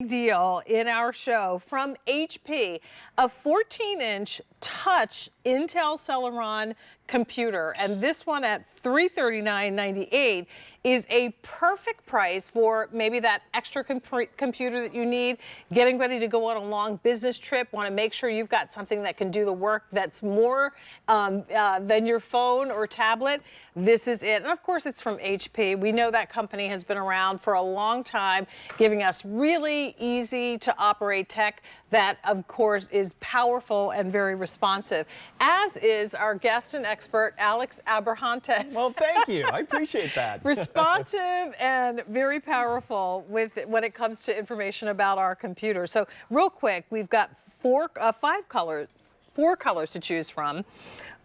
deal in our show from HP, a 14-inch touch Intel Celeron computer, and this one at $339.98 is a perfect price for maybe that extra computer that you need, getting ready to go on a long business trip, want to make sure you've got something that can do the work that's more than your phone or tablet. This is it. And of course, it's from HP. We know that company has been around for a long time, giving us really easy to operate tech that, of course, is powerful and very responsive, as is our guest and expert, Alex Abrahantes. Well, thank you. I appreciate that. Responsive and very powerful when it comes to information about our computer. So real quick, we've got four colors to choose from.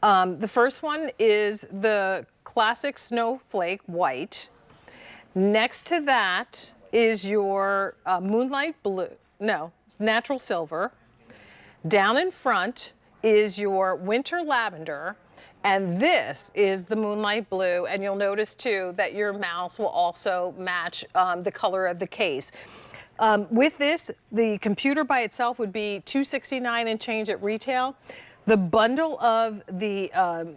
The first one is the classic snowflake white. Next to that is your moonlight blue, no, natural silver. Down in front is your winter lavender. And this is the moonlight blue, and you'll notice too that your mouse will also match the color of the case. With this, the computer by itself would be $269 and change at retail. The bundle of the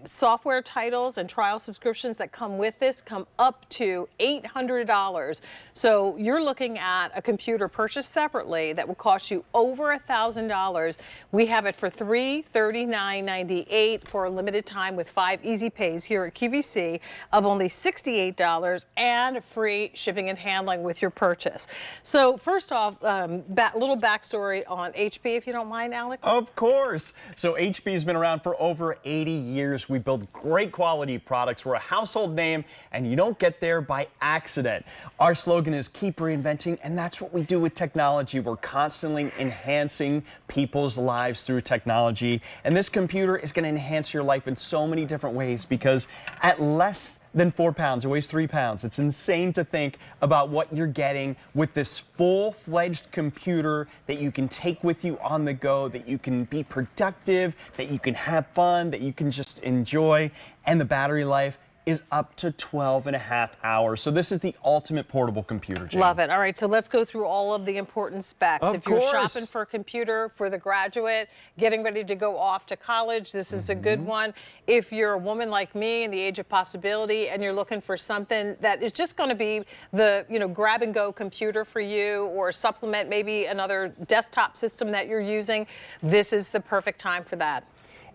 software titles and trial subscriptions that come with this come up to $800. So you're looking at a computer purchased separately that will cost you over $1,000. We have it for $339.98 for a limited time with 5 easy pays here at QVC of only $68 and free shipping and handling with your purchase. So first off, little backstory on HP, if you don't mind, Alex. Of course. So HP has been around for over 80 years. We build great quality products. We're a household name, and you don't get there by accident. Our slogan is keep reinventing, and that's what we do with technology. We're constantly enhancing people's lives through technology, and this computer is going to enhance your life in so many different ways, because at less than 4 pounds, it weighs 3 pounds. It's insane to think about what you're getting with this full-fledged computer that you can take with you on the go, that you can be productive, that you can have fun, that you can just enjoy, and the battery life is up to 12.5 hours. So this is the ultimate portable computer, Jane. Love it. All right, so let's go through all of the important specs. Of course. You're shopping for a computer for the graduate, getting ready to go off to college, this is a good one. If you're a woman like me in the age of possibility and you're looking for something that is just going to be the grab and go computer for you, or supplement maybe another desktop system that you're using, this is the perfect time for that.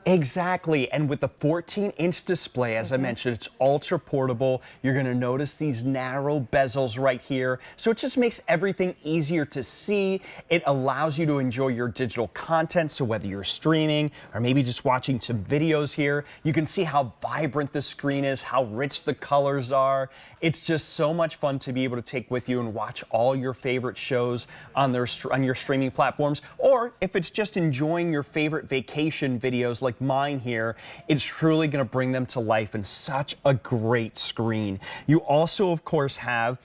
Exactly, and with the 14-inch display, as I mentioned, it's ultra portable. You're going to notice these narrow bezels right here, so it just makes everything easier to see. It allows you to enjoy your digital content, so whether you're streaming or maybe just watching some videos here, you can see how vibrant the screen is, how rich the colors are. It's just so much fun to be able to take with you and watch all your favorite shows on your streaming platforms, or if it's just enjoying your favorite vacation videos like mine here, it's truly going to bring them to life in such a great screen. You also, of course, have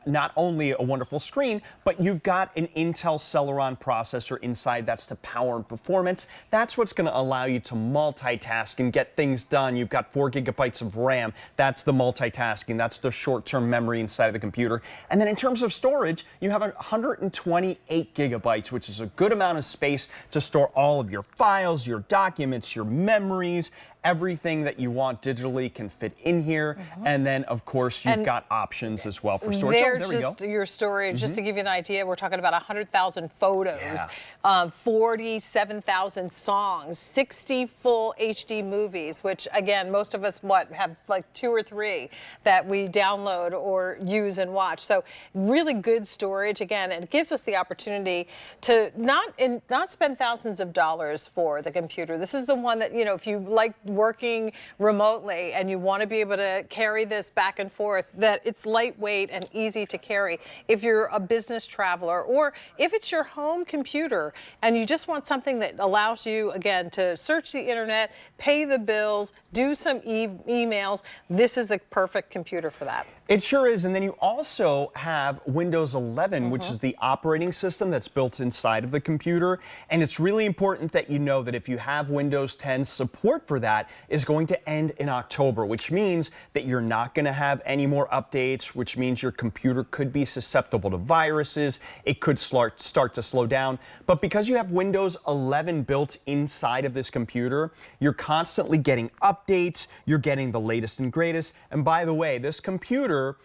not only a wonderful screen, but you've got an Intel Celeron processor inside. That's the power and performance. That's what's going to allow you to multitask and get things done. You've got 4 GB of RAM. That's the multitasking. That's the short-term memory inside of the computer. And then in terms of storage, you have 128 GB, which is a good amount of space to store all of your files, your documents, your memories. Everything that you want digitally can fit in here. And then, of course, you've got options as well for storage. There's just your storage, just to give you an idea, we're talking about 100,000 photos, 47,000 songs, 60 full HD movies, which, again, most of us, have like 2 or 3 that we download or use and watch. So really good storage, again, and it gives us the opportunity to not spend thousands of dollars for the computer. This is the one that, if you like working remotely and you want to be able to carry this back and forth, that it's lightweight and easy to carry. If you're a business traveler, or if it's your home computer and you just want something that allows you, again, to search the internet, pay the bills, do some emails, this is the perfect computer for that. It sure is. And then you also have Windows 11, which is the operating system that's built inside of the computer. And it's really important that you know that if you have Windows 10 support for that, that is going to end in October, which means that you're not going to have any more updates, which means your computer could be susceptible to viruses. It could start to slow down. But because you have Windows 11 built inside of this computer, you're constantly getting updates, you're getting the latest and greatest. And by the way, this computer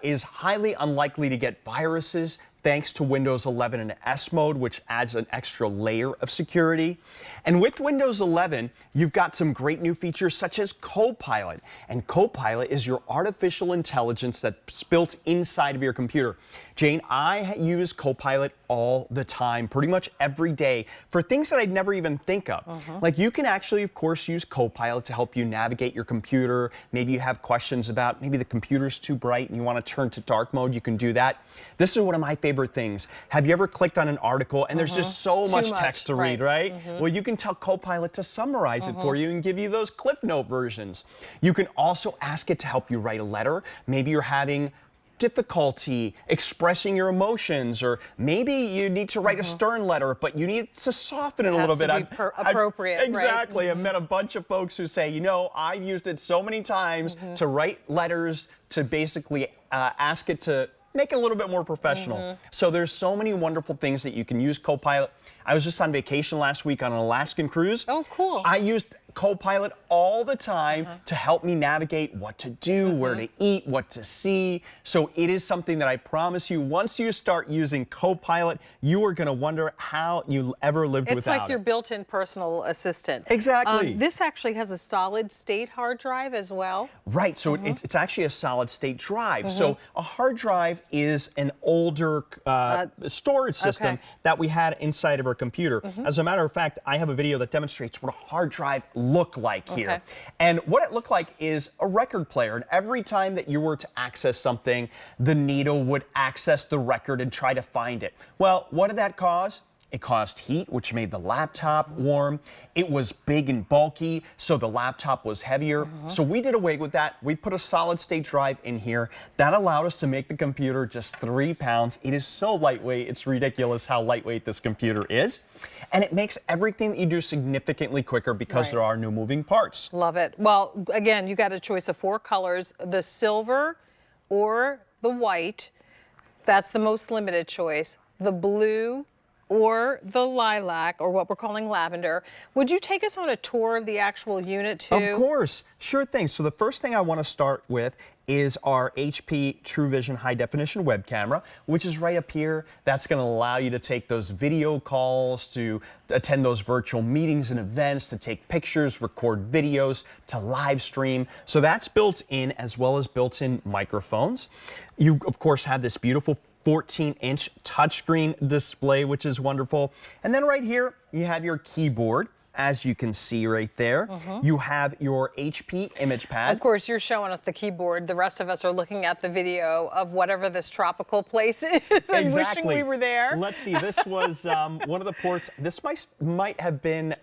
is highly unlikely to get viruses thanks to Windows 11 in S mode, which adds an extra layer of security. And with Windows 11, you've got some great new features such as Copilot. And Copilot is your artificial intelligence that's built inside of your computer. Jane, I use Copilot all the time, pretty much every day, for things that I'd never even think of. Like you can actually, of course, use Copilot to help you navigate your computer. Maybe you have questions about maybe the computer's too bright and you want to turn to dark mode, you can do that. This is one of my favorite things. Have you ever clicked on an article and there's just so much text to read, right? Well, you can tell Copilot to summarize it for you and give you those Cliff Note versions. You can also ask it to help you write a letter. Maybe you're having difficulty expressing your emotions, or maybe you need to write a stern letter, but you need to soften it a little bit. Appropriate. Exactly. I've met a bunch of folks who say, you know, I've used it so many times to write letters, to basically ask it to make it a little bit more professional. So there's so many wonderful things that you can use Copilot. I was just on vacation last week on an Alaskan cruise. Oh, cool. I used Copilot all the time to help me navigate what to do, where to eat, what to see. So it is something that I promise you, once you start using Copilot, you are going to wonder how you ever lived without it. It's like your built-in personal assistant. Exactly. This actually has a solid-state hard drive as well. Right, so it's actually a solid-state drive. So a hard drive is an older storage system that we had inside of our computer. As a matter of fact, I have a video that demonstrates what a hard drive look like here. And what it looked like is a record player. And every time that you were to access something, the needle would access the record and try to find it. Well, what did that cause? It caused heat, which made the laptop warm. It was big and bulky, so the laptop was heavier. So we did away with that. We put a solid-state drive in here. That allowed us to make the computer just 3 pounds. It is so lightweight. It's ridiculous how lightweight this computer is. And it makes everything that you do significantly quicker because there are no moving parts. Love it. Well, again, you got a choice of 4 colors, the silver or the white. That's the most limited choice. The blue or the lilac, or what we're calling lavender. Would you take us on a tour of the actual unit too? Of course, sure thing. So the first thing I want to start with is our HP TrueVision high definition web camera, which is right up here. That's going to allow you to take those video calls, to attend those virtual meetings and events, to take pictures, record videos, to live stream. So that's built in, as well as built-in microphones. You, of course, have this beautiful 14-inch touchscreen display, which is wonderful. And then right here, you have your keyboard. As you can see right there, you have your HP image pad. Of course, you're showing us the keyboard. The rest of us are looking at the video of whatever this tropical place is and wishing we were there. Let's see, this was one of the ports. This might have been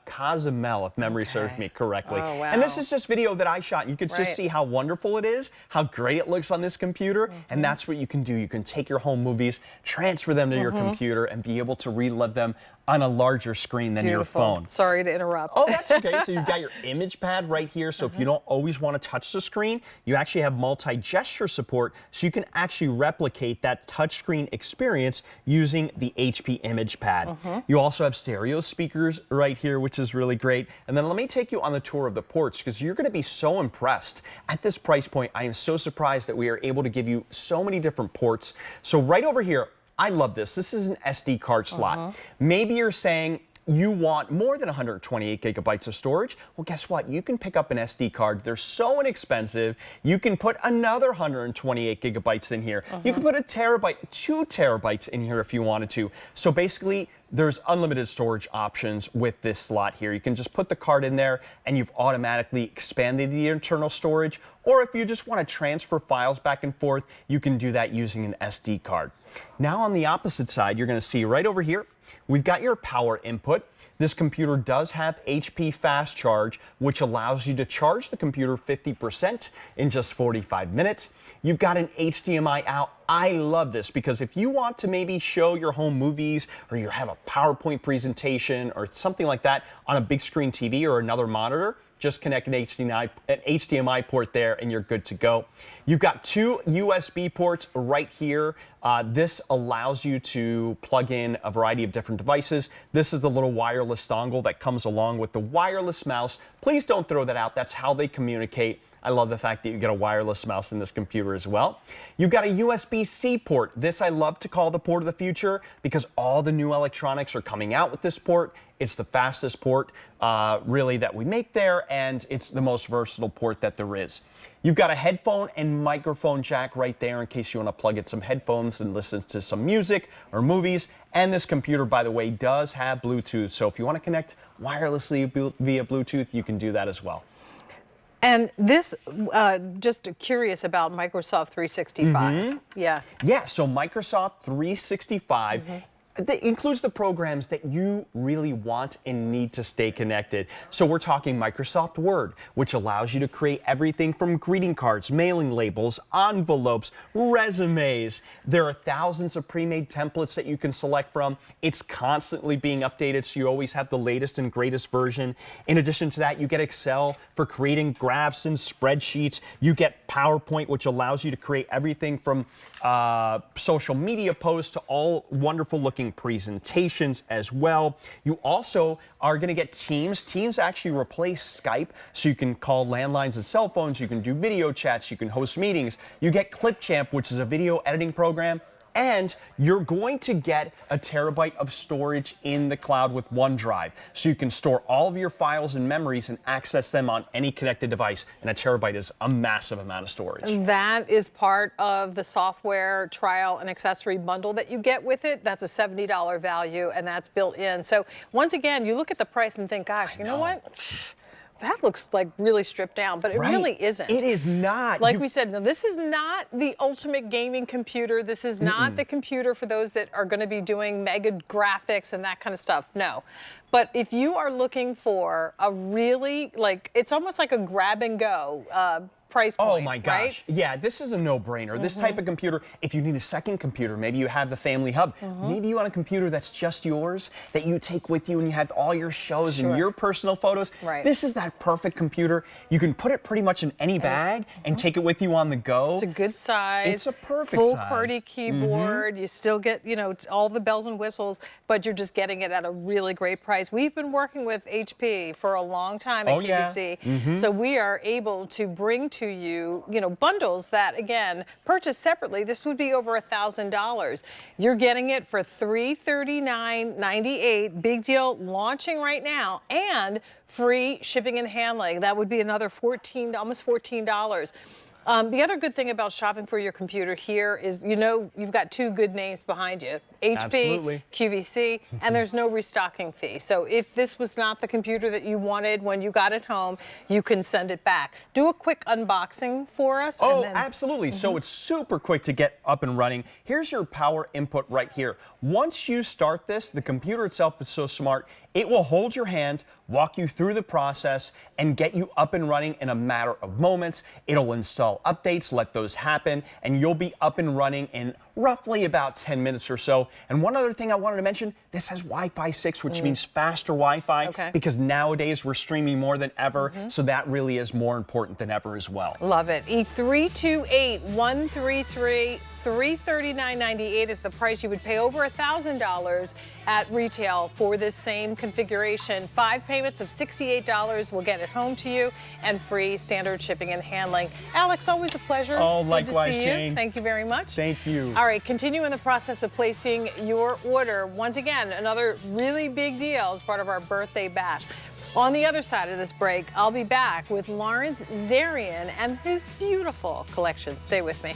Cozumel, if memory serves me correctly. Oh, wow. And this is just video that I shot. You could just see how wonderful it is, how great it looks on this computer, and that's what you can do. You can take your home movies, transfer them to your computer, and be able to relive them on a larger screen than your phone. Sorry to interrupt. Oh, that's okay. So you've got your image pad right here. So if you don't always want to touch the screen, you actually have multi-gesture support, so you can actually replicate that touchscreen experience using the HP image pad. You also have stereo speakers right here, which is really great. And then let me take you on the tour of the ports, because you're going to be so impressed. At this price point, I am so surprised that we are able to give you so many different ports. So right over here, I love this. This is an SD card slot. Maybe you're saying you want more than 128 gigabytes of storage. Well, guess what? You can pick up an SD card. They're so inexpensive. You can put another 128 gigabytes in here. You can put a terabyte, 2 terabytes in here if you wanted to. So basically, there's unlimited storage options with this slot here. You can just put the card in there and you've automatically expanded the internal storage. Or if you just want to transfer files back and forth, you can do that using an SD card. Now on the opposite side, you're going to see right over here, we've got your power input. This computer does have HP Fast Charge, which allows you to charge the computer 50% in just 45 minutes. You've got an HDMI out. I love this because if you want to maybe show your home movies, or you have a PowerPoint presentation or something like that on a big screen TV or another monitor, just connect an HDMI port there and you're good to go. You've got 2 USB ports right here. This allows you to plug in a variety of different devices. This is the little wireless dongle that comes along with the wireless mouse. Please don't throw that out. That's how they communicate. I love the fact that you get a wireless mouse in this computer as well. You've got a USB-C port. This I love to call the port of the future because all the new electronics are coming out with this port. It's the fastest port really that we make there, and it's the most versatile port that there is. You've got a headphone and microphone jack right there in case you want to plug in some headphones and listen to some music or movies. And this computer, by the way, does have Bluetooth. So if you want to connect wirelessly via Bluetooth, you can do that as well. And this, just curious about Microsoft 365. Yeah. Yeah, so Microsoft 365 that includes the programs that you really want and need to stay connected. So we're talking Microsoft Word, which allows you to create everything from greeting cards, mailing labels, envelopes, resumes. There are thousands of pre-made templates that you can select from. It's constantly being updated, so you always have the latest and greatest version. In addition to that, you get Excel for creating graphs and spreadsheets. You get PowerPoint, which allows you to create everything from social media posts to all wonderful looking presentations as well. You also are going to get Teams. Teams actually replace Skype, so you can call landlines and cell phones, you can do video chats, you can host meetings. You get Clipchamp, which is a video editing program. And you're going to get a terabyte of storage in the cloud with OneDrive. So you can store all of your files and memories and access them on any connected device. And a terabyte is a massive amount of storage. That is part of the software trial and accessory bundle that you get with it. That's a $70 value, and that's built in. So once again, you look at the price and think, gosh, you know what? That looks like really stripped down, but it really isn't. It is not. Like we said, no, this is not the ultimate gaming computer. This is not the computer for those that are going to be doing mega graphics and that kind of stuff. No. But if you are looking for a really, like, it's almost like a grab and go price point. Oh my gosh. Right? Yeah, this is a no-brainer. This type of computer, if you need a second computer, maybe you have the family hub. Maybe you want a computer that's just yours, that you take with you and you have all your shows and your personal photos. Right. This is that perfect computer. You can put it pretty much in any bag and take it with you on the go. It's a good size. It's a perfect full size. QWERTY keyboard. You still get, you know, all the bells and whistles, but you're just getting it at a really great price. We've been working with HP for a long time at QVC, so we are able to bring to you, you know, bundles that, again, purchased separately, this would be over $1,000. You're getting it for $339.98. Big deal, launching right now, and free shipping and handling. That would be another almost $14. The other good thing about shopping for your computer here is, you know, you've got 2 good names behind you, HP, QVC, and there's no restocking fee. So if this was not the computer that you wanted when you got it home, you can send it back. Do a quick unboxing for us. Oh, absolutely. So it's super quick to get up and running. Here's your power input right here. Once you start this, the computer itself is so smart, it will hold your hand, walk you through the process, and get you up and running in a matter of moments. It'll install updates, let those happen, and you'll be up and running in roughly about 10 minutes or so. And one other thing I wanted to mention, this has Wi-Fi 6, which means faster Wi-Fi, because nowadays we're streaming more than ever, so that really is more important than ever as well. Love it. E328-133. $339.98 is the price. You would pay over $1,000 at retail for this same configuration. 5 payments of $68 will get it home to you, and free standard shipping and handling. Alex, always a pleasure. Oh, Good likewise, to see Jane. you. Thank you very much. Thank you. All right, continue in the process of placing your order. Once again, another really big deal as part of our birthday bash. On the other side of this break, I'll be back with Lawrence Zarian and his beautiful collection. Stay with me.